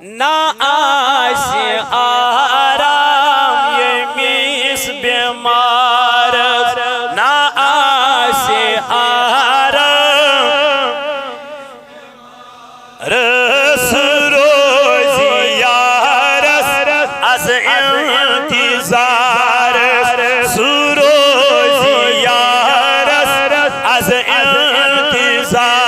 ना आसे आराम यमिस बेमार ना आसे आराम रस रोजिया रस अस इंतजार सुरोजिया रस अस इंतजार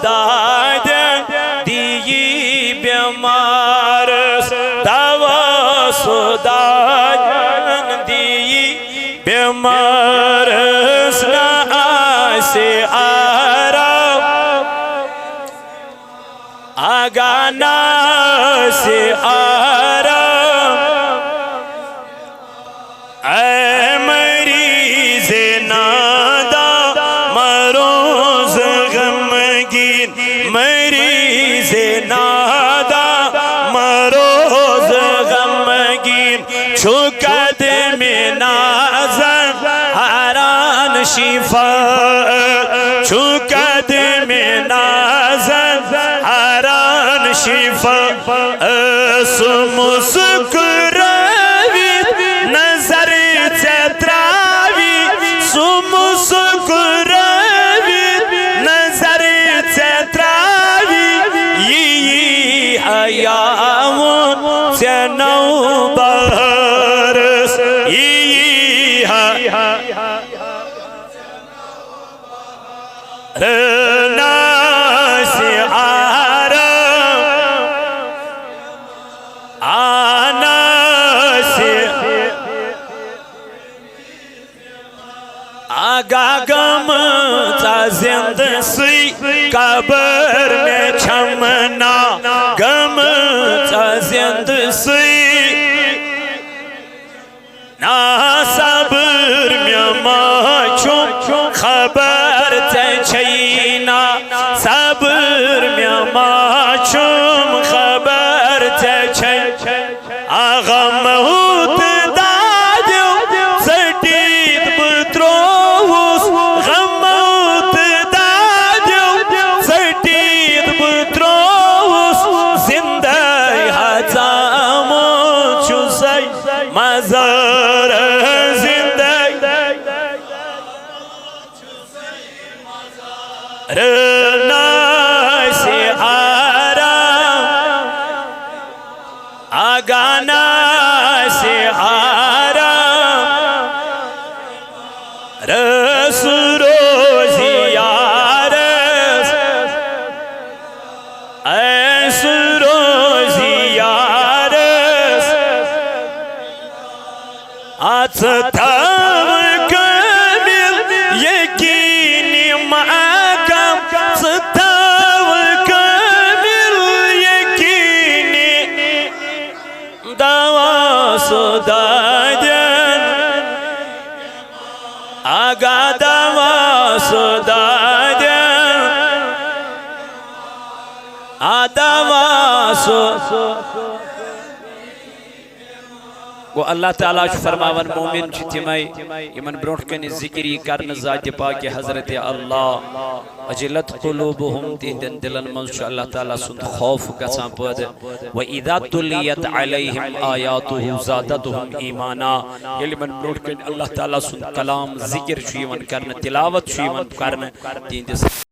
दाद दिई बेमार दवा सुदाद दिई बेमार ना आसे आराम आगाना से आराम ऐ मरीज नादा मरोज गमगीन मरीज नादा मरोज गमगीन छुकद में नाज़र हरान शिफा छुकद में नाज़र हरान शिफा सुमुस्कुरावी नजर चत्रावी सुमुस्कुरावी नजर चत्रावी ये हयावन से नौबहर ये ना से आराम आना से आगा गम जिंद सी कबर में छमना गम जिंद सी ना सब्र में माचो खबर छैना सब्र में माचुम खबर छै आगा महूत दादो सटीत बुत्रोस गमूत दादो सटीत बुत्रोस जिंदा हजामो चुसै मजार जिंदा ना से आराम आगाना से आराम रस रोजिया रस ऐस रोजिया रस आज तब कमिल यकीनी माकम सताव कमिल यकीनी दवा सुदादन आगा दवा सुदादन आदवा सु गो अल्लाह ताला फरमावन मोमिन तिमय यमन ब्रोट कन जिक्र करन जात पाक हजरत अल्लाह अजलत कुलूबुहुम तिहदन दिलन मन अल्लाह ताला सुन खौफ गसा पद व इदा तुलियत अलैहिम आयातुहु ज़ादतुहुम ईमाना यमन ब्रोट कन अल्लाह ताला सुन कलाम जिक्र छुयवन करन तिलावत छुयवन करन तिहद